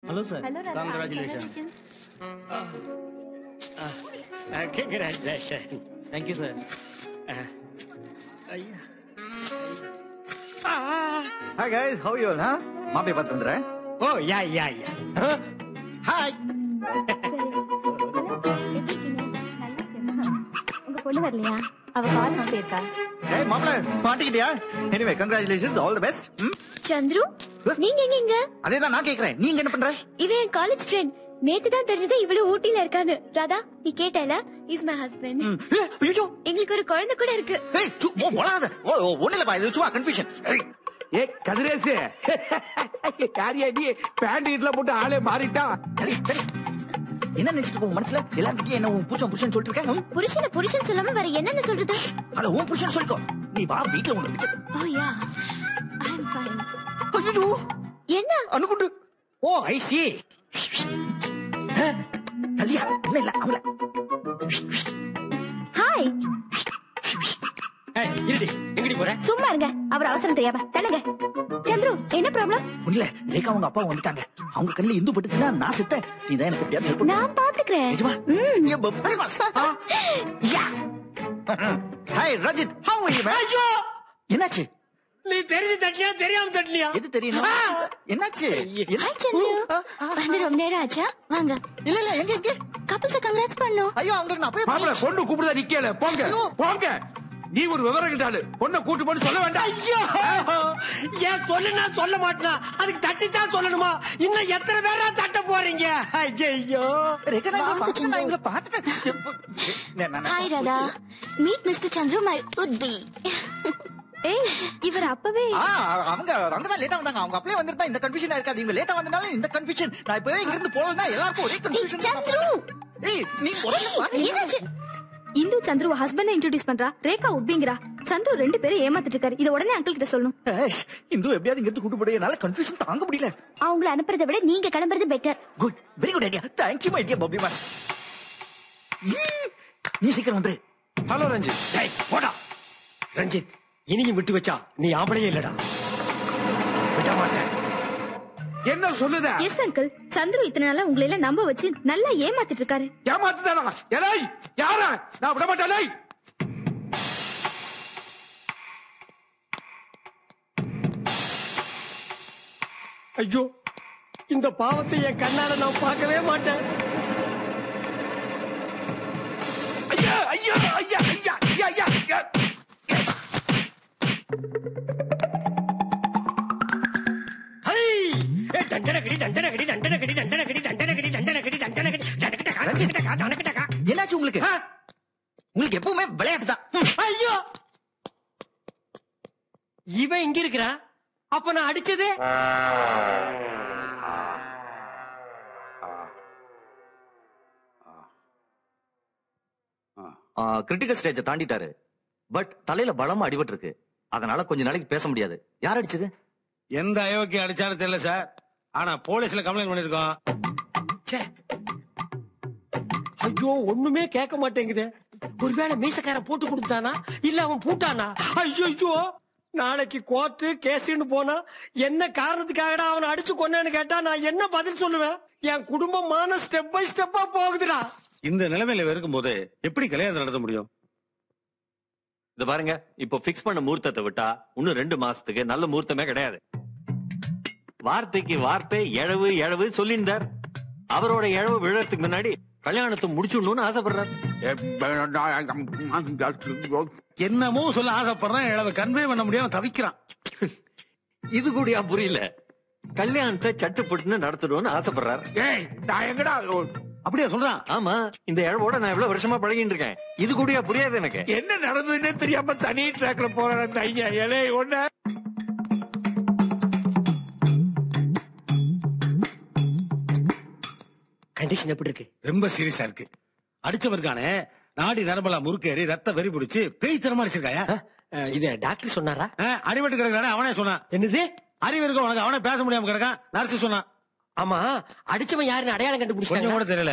Hello, sir. Hello, Radha. Congratulations. Congratulations. Thank you, sir. Hi guys, how are you all, huh? மாப்பிளை பார்த்து வந்துறேன். Oh, yeah. Huh? Hi. உங்க பொண்ணு வரலையா? அவ college போயிருக்கா. ஏய் மாப்பிளை, மாட்டிக்கிட்டியா? Anyway, congratulations, all the best. Chandru, நீங்க எங்க? அதேதான் நான் கேக்குறேன். நீங்க என்ன பண்ற? இவன் என் காலேஜ் ஃப்ரெண்ட். நேத்து தான் தெரிஞ்சது இவ்வளவு ஊட்டில இருக்கான்னு. ராதா, நீ கேட்டல? Is my husband. ஐயோ, எங்களுக்கு ஒரு குழந்தை கூட இருக்கு. ஏய் போடாத. ஒண்ணு இல்லப்பா, இது சும்மா கன்ஃபியூஷன். ஏ கதிரேசு, காரியா நீ பேண்ட் வீட்டுல போட்டு ஆளே மாறிட்டா. என்ன நினைச்சிட்டு உன் மனசுல எல்லாருக்கும் என்ன உன் புருஷன் சொல்லிட்டு இருக்கேன்? புருஷன் சொல்லாம வேற என்னன்னு சொல்றது? அத உன் புருஷன் சொல்லிக்கோ. நீ வா, வீட்டுல உனக்கு பிடிச்ச. ஓ யா, ஐ அம் ஃபைன். ஐயோ, என்ன அனுகுண்டு. ஓ ஐ சி. கல்யா என்ன இல்ல அவள. ஹாய். ஏய் இருடி, எங்கடி போற? சும்மா இருங்க, அவர் அவசரம் தெரியாம தள்ளுங்க. சந்துரு, என்ன ப்ராப்ளம்? ஒண்ணுல ரேகா அவங்க அப்பா வந்துட்டாங்க. அவங்க கண்ணுல இந்து பட்டுச்சுன்னா நான் செத்த. நீ தான் எனக்கு எப்படியாவது ஹெல்ப் பண்ணு. நான் பாத்துக்கிறேன். நிஜமா? ஏ பப்பை மாஸ். Yeah. Hi Rajith, how are you man? ஐயோ, என்னாச்சு? நீ தெரிஞ்சு தட்டியா தெரியாம தட்டியா? எது தெரியணும்? என்னாச்சு? ஹாய் சந்துரு, வந்து ரொம்ப நேரம் ஆச்சா? வாங்க. இல்ல எங்க கப்பிள்ஸ் கங்க்ராட்ஸ் பண்ணோம். ஐயோ அவங்க நான் போய் மாப்பிள பொண்ணு கூப்பிடுதா நிக்கல. போங்க. நீ ஒரு விவரம் கிட்டாளு. பொண்ணை கூட்டு போன்னு சொல்ல வேண்டாம். ஐயோ, ஏன் சொல்லுனா சொல்ல மாட்டா? அதுக்கு தட்டித்தான் சொல்லணுமா? இன்னும் எத்தனை பேரா தட்ட போறீங்க? ஐயோ, ரேகா நான் இவங்கள பாத்துட்டேன். Hi Radha, meet mister Chandru my would be. ஏய், இவர் அப்பவே அவங்க தான் லேட்டா வந்தாங்க. அவங்க அப்படியே வந்திருந்தா இந்த கன்ஃபியூஷனா இருக்காது. இவங்க லேட்டா வந்தனால இந்த கன்ஃபியூஷன். நான் இப்பவே இங்க இருந்து போறேன்னா எல்லாருக்கும் ஒரே கன்ஃபியூஷன். சந்துரு, ஏய் நீ உடனே என்னாச்சு? இந்து சந்துரு ஹஸ்பண்ட் இன்ட்ரோடியூஸ் பண்றா. ரேகா உட்பிங்கரா. சந்துரு 2 பேரும் ஏமாத்திட்டு இருக்காரு. இத உடனே அங்கிள் கிட்ட சொல்லணும். இந்து எப்படியாவது இங்க இருந்து கூட்டு போடு. என்னால கன்ஃபியூஷன் தாங்க முடியல. அவங்கள அனுப்புறதை விட நீங்க கிளம்புறது better. Good, very good idea. Thank you my dear puppy மாஸ். நீ சீக்கிரம் வந்துரு. ஹலோ ரஞ்சித். டேய் போடா. ரஞ்சித், இனியும் விட்டு வச்சா நீ ஆம்பளையே இல்லடா. விட மாட்டேன். என்ன சொல்லுத? எஸ் அங்கிள், சந்துரு இத்தனை நாளா உங்களை எல்லாம் நம்ப வச்சு நல்லா ஏமாத்திட்டு இருக்காரு. ஏமாத்துதானா? ஏய் யார? நான் விட மாட்டேன். ஐயோ, இந்த பாவத்தை என் கண்ணால நான் பார்க்கவே மாட்டேன். ஐயா ஐயா ஐயா ஐயா ஐயா ஐயா. என்னாச்சு உங்களுக்கு? உங்களுக்கு எப்பவுமே விளையாட்டு தான். ஐயோ, இவன் இங்க இருக்கிறான். அப்ப நான் அடிச்சது கிரிட்டிக்கல் ஸ்டேஜை தாண்டிட்டாரு. பட் தலையில பலமா அடிபட்டு இருக்கு. அதனால கொஞ்ச நாளைக்கு பேச முடியாது. யார் அடிச்சது? எந்த அயோக்கிய அடிச்சாலும் தெரியல சார். ஆனா போலீஸ்ல கம்ப்ளைண்ட் பண்ணிருக்கோம். ஐயோ, ஒண்ணுமே கேட்க மாட்டேங்குது. ஒருவேளை மீசக்கார போட்டு கொடுத்தானா இல்ல அவன் பூட்டானா? ஐயோ, நாளைக்கு கோர்ட்டு கேஸ்ன்னு போனா என்ன காரணத்துக்காகடா அவனை அடிச்சு கொன்னேன்னு கேட்டா நான் என்ன பதில் சொல்லுவேன்? என் குடும்பமான ஸ்டெப் பை ஸ்டெப்பா போகுதுடா. இந்த நிலைமையில இருக்கும்போது எப்படி கல்யாணம் நடத்த முடியும்? இது பாருங்க, இப்போ பிக்ஸ் பண்ண முகூர்த்தத்தை விட்டா இன்னும் 2 மாசத்துக்கு நல்ல முகூர்த்தமே கிடையாது. வார்த்தைக்கு வார்த்தை எழவு சொல்லியிருந்தார். அவரோட எழவு விழறதுக்கு முன்னாடி கல்யாணத்தை முடிச்சுடணும்னு ஆசைப்படுறாரு. என்னமோ சொல்ல ஆசைப்படுறேன். இளவ கன்வே பண்ண முடியாம தவிக்கிறான். இது கூடயா புரியல? கல்யாணத்தை சட்டுப்பட்டுன்னு நடத்தணும்னு ஆசைப்படுறாரு. ஏய் நான் எங்கடா அப்படியே சொல்றான்? ஆமா, இந்த இழவோட நான் எவ்வளவு வருஷமா பழகிட்டு இருக்கேன். இது கூடயா புரியாது எனக்கு? என்ன நடந்ததுன்னே தெரியாம தனி ட்ராக்ல போறான் அந்த ஐயா. இலே ஒண்ணு கண்டிஷன் எப்படி இருக்கு? ரொம்ப சீரியஸா இருக்கு. அடிச்சவருக்கானே நாடி நரம்பலா முறுக்கேறி ரத்த வெறி பிடிச்சு பேய் தரமா அடிச்சிருக்காயா? இத டாக்டர் சொன்னாரா? அடிபட்டு கிடக்கானே அவனே சொன்னான். என்னது? அறிவு இருக்கும் உனக்கு? அவனே பேச முடியாம கிடக்கான். நர்ஸ் சொன்னான். ஆமா, அடிச்சவன் யாருன்னு அடையாளம் கொஞ்சம் கண்டுபிடிச்சாங்க? கூட தெரியல.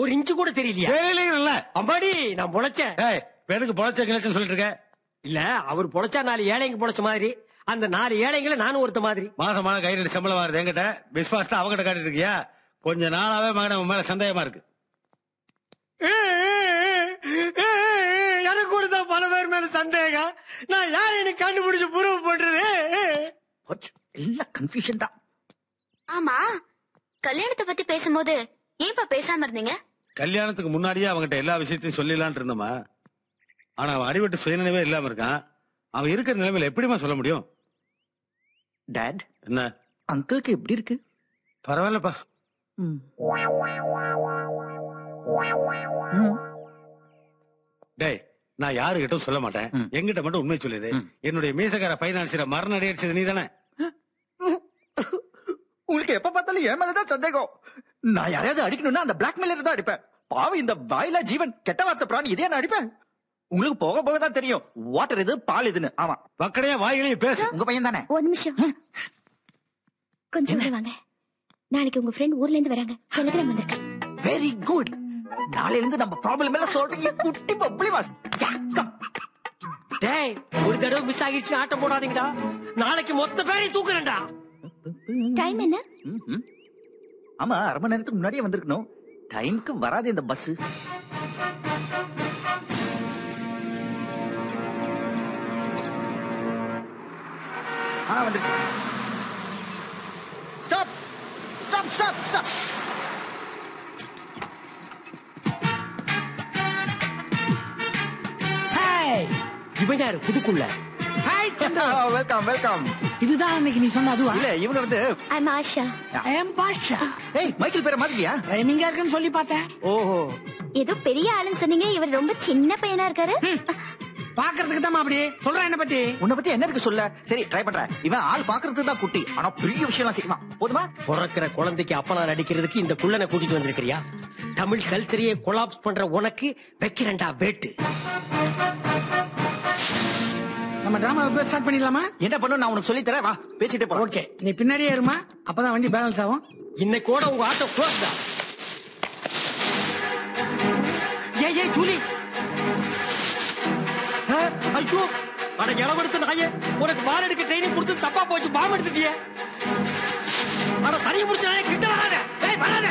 ஒரு இன்ச்சு கூட தெரியலையா? தெரியல. அம்பாடி, நான் பொழைச்சேன். ஏய், பெருக்கு பொழைச்ச கிளச்சுன்னு சொல்லிட்டு இருக்க. இல்ல, அவர் பொழைச்சா 4 ஏழைங்க பொழைச்ச மாதிரி அந்த 4 ஏழைங்களை நானும் ஒருத்த மாதிரி. மாசமான கைரடி சம்பளம் வருது என்கிட்ட, விஸ்வாசத்தை அவகிட்ட காட்டிட்டு இருக்கியா? கொஞ்ச நாளாவே மகன உன் மேல சந்தேகமா இருக்கு. எனக்கு கூட தான் பல பேர் மேல சந்தேகம். நான் யாரை எனக்கு கண்டுபிடிச்சு ப்ரூவ் பண்றது? எல்லாம் கன்ஃபியூஷன் தான். ஆமா, கல்யாணத்தை பத்தி பேசும்போது ஏன்பா பேசாம இருந்தீங்க? கல்யாணத்துக்கு முன்னாடியே அவங்கிட்ட எல்லா விஷயத்தையும் சொல்லிடலான் இருந்தோமா. ஆனா அவன் அடிபட்டு சுயநினைவே இல்லாம இருக்கான். அவன் இருக்கிற நிலைமையில எப்படிமா சொல்ல முடியும்? டாட், என்ன அங்கிளுக்கு எப்படி இருக்கு? பரவாயில்லப்பா. டேய், நான் யாருகிட்டும் சொல்ல மாட்டேன். எங்கிட்ட மட்டும் உண்மை சொல்லிடு. என்னுடைய மீசக்கார பைனான்சியரை மரண அடி அடிச்சது நீ தானே? உங்களுக்கு எப்ப பார்த்தாலும் என் மேலதான் சந்தேகம். நான் யாரையாவது அடிக்கணும்னா அந்த பிளாக்மெயிலர் தான் அடிப்பேன். பாவம் இந்த வாயிலா ஜீவன், கெட்ட வார்த்தை பிராணி, இதே நான் அடிப்பேன். உங்களுக்கு போக போக தான் தெரியும் வாட்டர் இது பால் இதுன்னு. ஆமா, வக்கடையா வாயிலையும் பேசு. உங்க பையன் தானே? ஒரு நிமிஷம், கொஞ்சம் வாங்க. நாளைக்கு உங்க ஃப்ரெண்ட் ஊர்ல இருந்து வராங்க. டெலிகிராம் வந்திருக்கு. Very good. நாளையில இருந்து நம்ம ப்ராப்ளம் எல்லாம் சொல்றீங்க. குட்டி பப்ளி வாஸ். டேய், ஒரு தடவை மிஸ் ஆகிடுச்சு ஆட்டம் போடாதீங்கடா. நாளைக்கு மொத்த பேரையும் தூக்குறேன்டா. டைம் என்ன? ஆமா, அரை மணி நேரத்துக்கு முன்னாடியே வந்திருக்கணும். டைமுக்கு வராது இந்த பஸ். வந்துருச்சு. Stop stop stop stop. இவன் யாரு புதுக்குள்ள? Welcome welcome. இதுதான் அன்னைக்கு நீ சொன்ன அதுவா? இல்ல, இவங்க வந்து ஐம் ஆஷா. ஐ அம் பாஷா. ஏய், மைக்கேல் பேரை மாதிரியா? ரைமிங்கா இருக்குன்னு சொல்லி பார்த்தேன். ஓஹோ, ஏதோ பெரிய ஆளுன்னு சொன்னீங்க. இவர் ரொம்ப சின்ன பையனா இருக்காரு. பாக்குறதுக்கு தான் அப்படி சொல்றேன். என்ன பத்தி? உன்னை பத்தி என்ன இருக்கு சொல்ல? சரி, ட்ரை பண்றேன். இவன் ஆள் பாக்குறதுக்கு தான் குட்டி, ஆனா பெரிய விஷயம் செய்வான். போதுமா? பிறக்கிற குழந்தைக்கு அப்பனா நடிக்கிறதுக்கு இந்த குள்ளனை கூட்டிட்டு வந்திருக்கிறியா? தமிழ் கல்ச்சரையே கொலாப்ஸ் பண்ற உனக்கு வைக்கிறேன்டா பேட்டு. நம்ம டிராமா ஸ்டார்ட் பண்ணிடலாமா? என்ன பண்ணும் நான் உனக்கு சொல்லி தரேன். வா, பேசிட்டே போறோம். ஓகே, நீ பின்னாடியே இருமா, அப்பதான் வண்டி பேலன்ஸ் ஆகும். இன்னைக்கோட உங்க ஆட்டம் க்ளோஸ் தான். ஏய் ஜூலி, ஐயோ, அட இளவெடுத்து நாயே, உனக்கு பால் எடுக்க ட்ரைனிங் கொடுத்து தப்பா போச்சு. பாம்பு எடுத்துட்டியே. அட சனியை முடிச்ச நாயே, கிட்ட வராத. ஏய் வராத,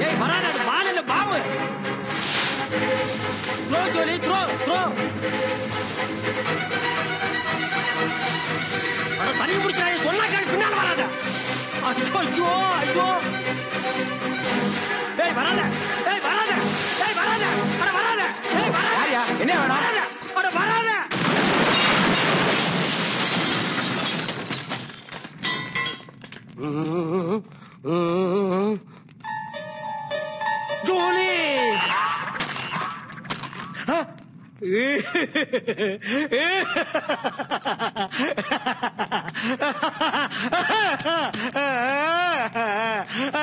ஏய் வராத. அது பால் இல்ல, பாம்பு. Throw Julie, throw throw. அட சனியை முடிச்ச நாயே, சொன்னா கேளு, பின்னால வராத. ஐயோ ஐயோ ஐயோ. ஏய் வராத, ஏய் வராத, ஏய் வராத, அட வராத, ஏய் வராத. என்ன வேணும்? அட வராத. ஜூலி,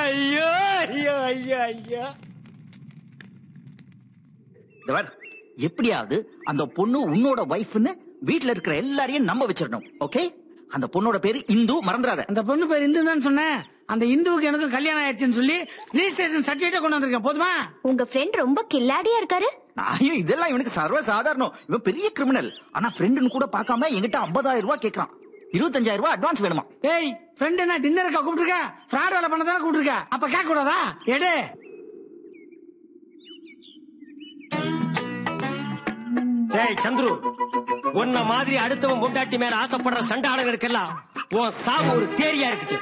ஐயோ ஐயோ ஐயோ ஐயோ. எப்படியாவது அந்த பொண்ணு உன்னோட வைஃப்னு வீட்டுல இருக்கிற எல்லாரையும் நம்ப வச்சிடணும். ஓகே? அந்த பொண்ணோட பேரு இந்து, மறந்துடாத. அந்த பொண்ணு பேர் இந்து தான் சொன்னேன். அந்த இந்துவுக்கு எனக்கு கல்யாணம் ஆயிடுச்சுன்னு சொல்லி ரிஜிஸ்ட்ரேஷன் சர்டிபிகேட் கொண்டு வந்திருக்கேன். போதுமா? உங்க ஃப்ரெண்ட் ரொம்ப கில்லாடியா இருக்காரு. ஐயோ, இதெல்லாம் இவனுக்கு சர்வ சாதாரணம். இவன் பெரிய கிரிமினல். ஆனா ஃப்ரெண்டுன்னு கூட பார்க்காம என்கிட்ட 50,000 ரூபாய் கேட்கறான். 25,000 ரூபாய் அட்வான்ஸ் வேணுமா? ஏய், ஃப்ரெண்ட் என்ன டின்னருக்கா கூப்பிட்டுருக்க? ஃப்ராட் வேலை பண்ணதானே கூப்பிட்டுருக்க. அப்ப கேட்க கூடாதா? எடு. ஏய் சந்துரு, உன்ன மாதிரி அடுத்தவன் பொண்டாட்டி மேல ஆசைப்படுற சண்டாளங்களுக்கெல்லாம் உன் சாவு ஒரு தேரியா இருக்கட்டு.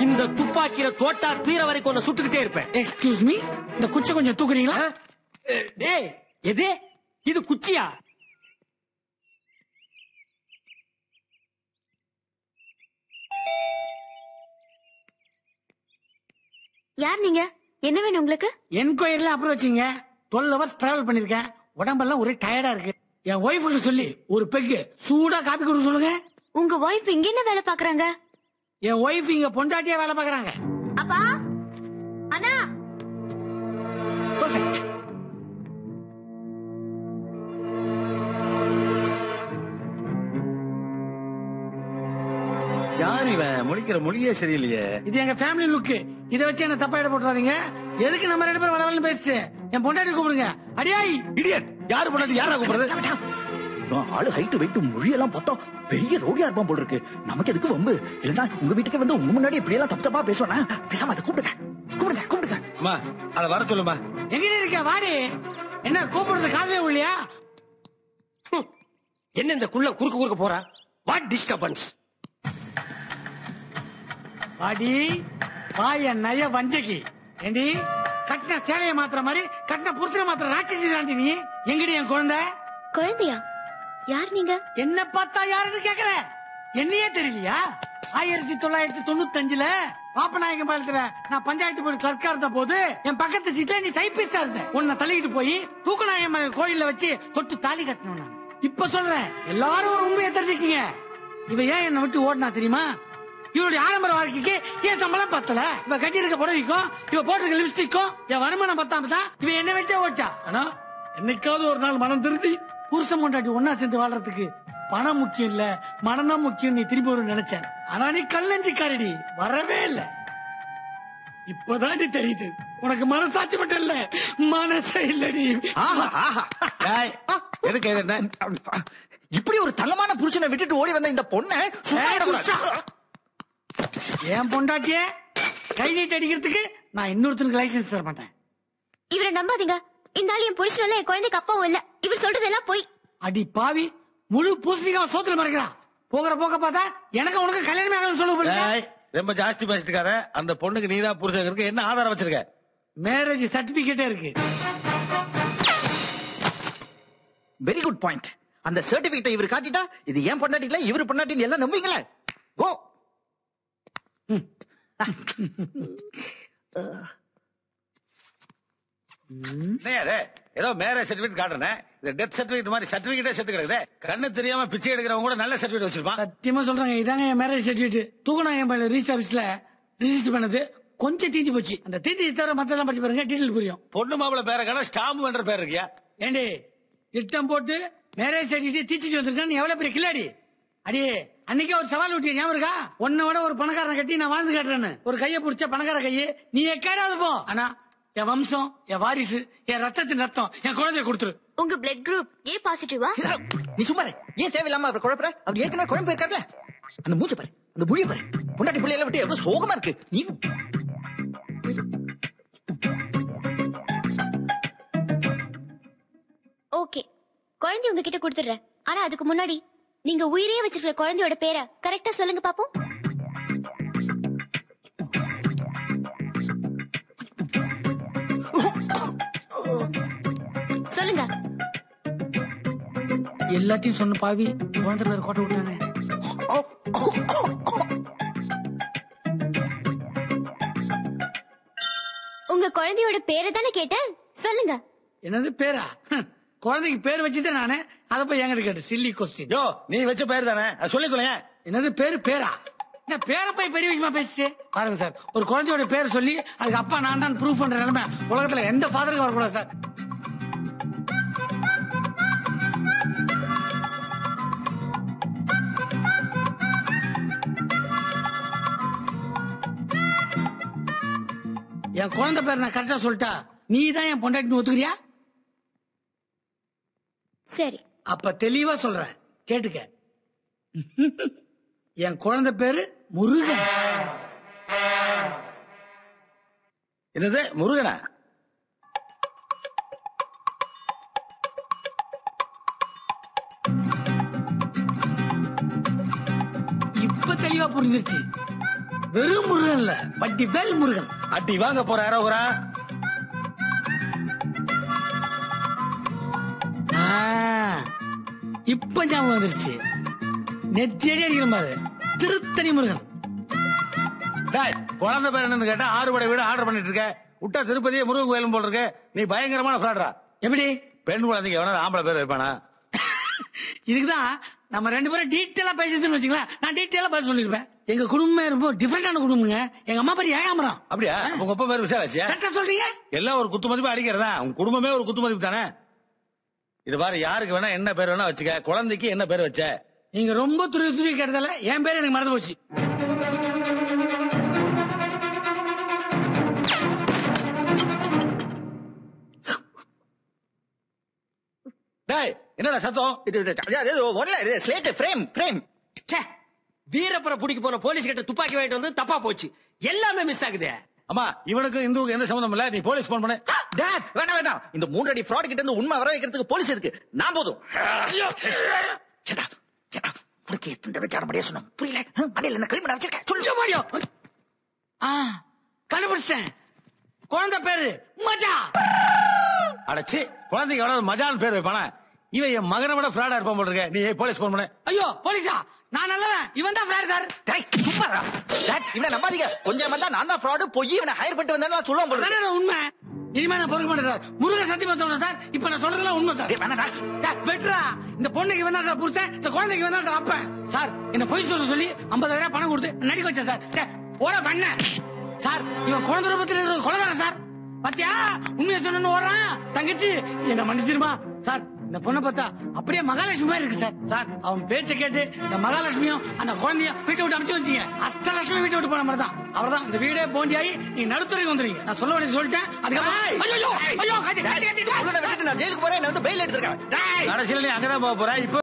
இந்த துப்பாக்கியில தோட்டா தீர வரைக்கும் உன்னை சுட்டுக்கிட்டே இருப்பேன். எக்ஸ்கியூஸ் மீ, இந்த குச்சை கொஞ்சம் தூக்குறீங்களா? டேய், எது இது குச்சியா? யார் நீங்க? என்ன வேணும் உங்களுக்கு? என்கொயரில அப்புறம் வச்சீங்க. 12 hours டிராவல் பண்ணிருக்கேன். உடம்பெல்லாம் ஒரே டயர்டா இருக்கு. என் ஒய்ஃபுக்கு சொல்லி ஒரு பெக்கு சூடா காப்பி கொடுக்க சொல்லுங்க. உங்க ஒய்ஃப் இங்க என்ன வேலை பாக்குறாங்க? என் ஒய்ஃப் இங்க பொண்டாட்டியா வேலை பாக்குறாங்க. அப்பா, அண்ணா. பெர்ஃபெக்ட். யார் இவன்? முடிக்கிற மொழியே சரியில்லையே. இது எங்க ஃபேமிலி லுக். இத வச்சு என்ன தப்பா இட போட்டுறாதீங்க. எதுக்கு நம்ம 2 பேரும் வளவலன்னு பேசிட்டு என் பொண்டாட்டி கூப்பிடுங்க. அடியாய் இடியட். யாரு பொண்டாட்டி யாரா கூப்பிடுறது? ஆளு ஹைட் வெயிட் மொழியெல்லாம் பார்த்தா பெரிய ரோடியா இருப்பான் போல இருக்கு. நமக்கு எதுக்கு வம்பு? இல்லன்னா உங்க வீட்டுக்கு வந்து உங்க முன்னாடி இப்படி எல்லாம் தப்பு தப்பா பேசுவானா? பேசாம அதை கூப்பிடுங்க. அம்மா அத வர சொல்லுமா. எங்க இருக்க வாடி. என்ன கூப்பிடுறது காதலே இல்லையா? என்ன இந்த குள்ள குறுக்க போறா? What disturbance? வாடி வாய நய வஞ்சகி. ஏண்டி கட்டின சேலைய மாத்திர மாதிரி கட்டின புருஷனை மாத்திர ராட்சசி தாண்டி நீ. எங்கடி என் குழந்தை? குழந்தையா? யார் நீங்க? என்ன பார்த்தா யாருன்னு கேக்குற? என்னையே தெரியலையா? 1995 பாப்பநாயகம் பாலத்துல நான் பஞ்சாயத்து போர்டு கிளர்க்கா இருந்த போது என் பக்கத்து சீட்ல நீ டைப்பிஸ்டா இருந்த. உன்னை தள்ளிக்கிட்டு போய் தூக்கநாயகம் கோயில்ல வச்சு தொட்டு தாலி கட்டணும். நான் இப்ப சொல்றேன், எல்லாரும் ஒரு உண்மையை தெரிஞ்சுக்கீங்க. இவ ஏன் என்னை விட்டு ஓடினா தெரியுமா? இவருடைய ஆடம்பர வாழ்க்கைக்கு ஏன் சம்பளம் பத்தல. இவ கட்டி இருக்க புடவைக்கும் இவ போட்டிருக்க லிப்ஸ்டிக்கும் என் வருமானம் பத்தாம தான் இவ என்ன வச்சே ஓட்டா. ஆனா என்னைக்காவது ஒரு நாள் மனம் திருந்தி புருஷன் கொண்டாட்டி ஒன்னா சேர்ந்து வாழ்றதுக்கு பணம் முக்கியம் இல்ல மனம் தான் முக்கியம் நீ திரும்பி ஒரு நினைச்சேன். ஆனா நீ கல்லஞ்சிக்காரடி, வரவே இல்ல. இப்பதான் தெரியுது உனக்கு மனசாட்சி மட்டும் இல்ல மனசே இல்லடி. எதுக்கு என்ன இப்படி ஒரு தங்கமான புருஷனை விட்டுட்டு ஓடி வந்த இந்த பொண்ணை என் பொண்டாட்டிய கை நீட்டு அடிக்கிறதுக்கு நான் இன்னொருத்தனுக்கு லைசன்ஸ் தர மாட்டேன். இவரை நம்பாதீங்க. இந்த ஆள் என் புருஷன் இல்ல, என் குழந்தைக்கு அப்பாவும் இல்ல. இவர் சொல்றதெல்லாம் போய். அடி பாவி, முழு பூசணிக்காவை சோத்துல மறைக்கிறான். போகிற போக்க பார்த்தா எனக்கு உனக்கு கல்யாணமே ஆகணும்னு சொல்லுங்க. ரொம்ப ஜாஸ்தி பேசிட்டு அந்த பொண்ணுக்கு நீதான் புருஷன் இருக்கு. என்ன ஆதாரம் வச்சிருக்க? மேரேஜ் சர்டிபிகேட்டே இருக்கு. Very good point. அந்த சர்டிபிகேட்டை இவர் காட்டிட்டா இது ஏன் பொண்டாட்டி இல்ல இவரு பொண்டாட்டி எல்லாம் நம்புவீங்களே. கோ. ஏதோ மேரேஜ் சர்டிபிகேட் காட்டுறேன். டெத் சர்டிபிகேட் மாதிரி சர்டிபிகேட்டே செத்து கிடக்குது. கண்ணு தெரியாம பிச்சை எடுக்கிறவங்க கூட நல்ல சர்டிபிகேட் வச்சிருப்பான். சத்தியமா சொல்றாங்க, இதாங்க என் மேரேஜ் சர்டிபிகேட். தூக்கநாயகம் ரிஜிஸ்டர் ஆபீஸ்ல ரிஜிஸ்டர் பண்ணது கொஞ்சம் தீஞ்சு போச்சு. அந்த தீஞ்சு தவிர மத்தெல்லாம் படிச்சு பாருங்க, டீட்டெயில் புரியும். பொண்ணு மாப்பிள பேர காண ஸ்டாம்பு என்ற பேர் இருக்கியா? ஏண்டி திட்டம் போட்டு மேரேஜ் சர்டிபிகேட் தீச்சிட்டு வந்திருக்கான்னு எவ்வளவு பெரிய கில்லாடி. அடி அன்னைக்கே ஒரு சவால் விட்டிய ஞாபகம் இருக்கா? உன்னை விட ஒரு பணக்காரனை கட்டி நான் வாழ்ந்து காட்டுறேன்னு. ஒரு கையை பிடிச்ச பணக்கார கையை நீ எக்காடாவது போ. ஆனா என் வம்சம், என் வாரிசு, என் ரத்தத்தின் ரத்தம் என் குழந்தைய கொடுத்துரு. உங்க பிளட் குரூப் ஏ பாசிட்டிவா? நீ சும்மா ஏன் தேவையில்லாம அவர் குழப்பற? அவர் ஏற்கனவே குழம்பு இருக்காருல. அந்த மூஞ்ச பாரு, அந்த மொழிய பாரு. பொண்டாட்டி பிள்ளையெல்லாம் விட்டு எவ்வளவு சோகமா இருக்கு. நீ ஓகே, குழந்தை உங்ககிட்ட கொடுத்துடுறேன். ஆனா அதுக்கு முன்னாடி நீங்க உயிரே வச்சிருக்கிற குழந்தையோட பேரை கரெக்டா சொல்லுங்க பாப்போம். சொல்லுங்க. எல்லாத்தையும் சொன்ன பாவி குழந்தை பேர் கோட்டை விட்டானே. உங்க குழந்தையோட பேரை தானே கேட்டேன், சொல்லுங்க. என்னது பேரா? குழந்தைக்கு பேர் வச்சுட்டு நானே அதை போய் எங்கிட்ட கேட்டு சில்லி கொஸ்டின். யோ நீ வச்ச பேர் தானே, சொல்லி சொல்லுங்க. என்னது பேரா? என்ன பேரை போய் பெரிய விஷயமா பேசிச்சு பாருங்க சார். ஒரு குழந்தையோட பேர் சொல்லி அதுக்கு அப்பா நான் தான் ப்ரூஃப் பண்ற நிலைமை உலகத்துல எந்த ஃபாதருக்கு வரக்கூடாது சார். என் குழந்தை பேர் நான் கரெக்டா சொல்லிட்டா நீ தான் என் பொண்டாட்டின்னு ஒத்துக்கிறியா? சரி, அப்ப தெளிவா சொல்றேன், கேட்டுக்க. என் குழந்தை பேரு முருகன். என்னது முருகனா? இப்ப தெளிவா புரிஞ்சிருச்சு. வெறும் முருகன் இல்ல, பட்டி வேல் முருகன். அடி வாங்க போற யாரோரா? இப்ப ஞாபகம் வந்துருச்சு. நெத்தியடி அடிக்கிற பாரு, திருத்தணி முருகன். குழந்தை பேர் என்னன்னு கேட்டா 6 படை வீடு ஆர்டர் பண்ணிட்டு இருக்க. விட்டா திருப்பதியே முருகன் கோயிலும் போல இருக்கு. நீ பயங்கரமான ஃப்ராடரா. எப்படி பெண் குழந்தைங்க எவனா ஆம்பளை பேர் வைப்பானா? இதுக்குதான் நம்ம 2 பேரும் டீட்டெயிலா பேசிட்டு வச்சுக்கலாம். நான் டீட்டெயிலா பதில் சொல்லிருப்பேன். எங்க குடும்பமே ரொம்ப டிஃபரெண்டான குடும்பங்க. எங்க அம்மா பேர் ஏகாம்பரம். அப்படியா? உங்க அப்பா பேர் விசாலாச்சு. கரெக்டா சொல்றீங்க. எல்லாம் ஒரு குத்து மதிப்பு அடிக்கிறதா? உங்க குடும்பமே ஒரு குத்து மதிப்பு தானே. இது பாரு, யாருக்கு வேணா என்ன பேர் வேணா வச்சுக்க. குழந்தைக்கு என்ன பேர் வச்ச? நீங்க ரொம்ப துருவி கேட்டதால என் பேர் எனக்கு மறந்து போச்சு. டேய் என்னடா சத்தம்? ஒன்ல ஸ்லேட் ஃப்ரேம் ஃப்ரேம். வீரப்புற பிடிக்க போன போலீஸ் கிட்ட துப்பாக்கி வாங்கிட்டு வந்து தப்பா போச்சு. எல்லாமே மிஸ் ஆகுது. அம்மா இவனுக்கு இந்துவுக்கு எந்த சம்பந்தம் இல்ல. நீ போலீஸ் போன் பண்ணு. டாட் வேணாம் வேணாம். இந்த 3 அடி ஃப்ராட் கிட்ட இருந்து உண்மை வர வைக்கிறதுக்கு போலீஸ் இருக்கு. நான் போதும். சேடா சேடா புடிக்க எத்தனை விசாரணை முடிய சொன்னோம். புரியல. மண்டையில என்ன களிமண் வச்சிருக்க சொல்லு மாடியோ. கண்டுபிடிச்சேன். குழந்தை பேரு மஜா. அடச்சி குழந்தைக்கு எவ்வளவு மஜான்னு பேர் வைப்பானா? இவன் என் மகனை விட ஃப்ராடா இருப்பான் போல இருக்க. நீ போலீஸ் போன் பண்ணு. ஐயோ போலீஸா? நான் நல்லவன், இவன் தான் ஃப்ராட் சார். சும்மாடா டாட். இவனை நம்பாதீங்க. கொஞ்சம் வந்தா நான் தான் ஃப்ராட். போய் இவனை ஹையர் பண்ணிட்டு வந்தா சொல்லுவான் போல. அதானே உண்மை. இனிமே நான் பொறுக்க மாட்டேன் சார். முருக சத்தியமா சொல்றேன் சார். இப்ப நான் சொல்றதெல்லாம் உண்மை சார். வேணாடா வெட்ரா. இந்த பொண்ணுக்கு இவன் தான் சார் புருஷன், இந்த குழந்தைக்கு இவன் தான் சார் அப்ப. சார் என்ன பொய் சொல்ல சொல்லி 50,000 பணம் கொடுத்து நடிக்க வச்சேன் சார். ஓட பண்ண சார். இவன் குழந்தை ரூபத்தில் இருக்கிற கொலைகாரன் சார். பாத்தியா உண்மையை சொன்னு ஓடுறான். தங்கச்சி என்ன மன்னிச்சிருமா சார். இந்த பொண்ணை பார்த்தா அப்படியே மகாலட்சுமி மாதிரி இருக்கு சார். சார் அவன் பேச்ச கேட்டு இந்த மகாலட்சுமியும் அந்த குழந்தையும் வீட்டை விட்டு அமைச்சு வச்சீங்க. அஷ்டலட்சுமி வீட்டை விட்டு போன மாதிரி தான். அவர்தான் இந்த வீடே போண்டியாயி நீங்க நடுத்துறைக்கு வந்துருங்க. நான் சொல்ல வேண்டியது சொல்லிட்டேன். அதுக்கப்புறம் நான் ஜெயிலுக்கு போறேன். வந்து பெயில் எடுத்திருக்கேன். கடைசியில நீ அங்கதான் போக போற. இப்போ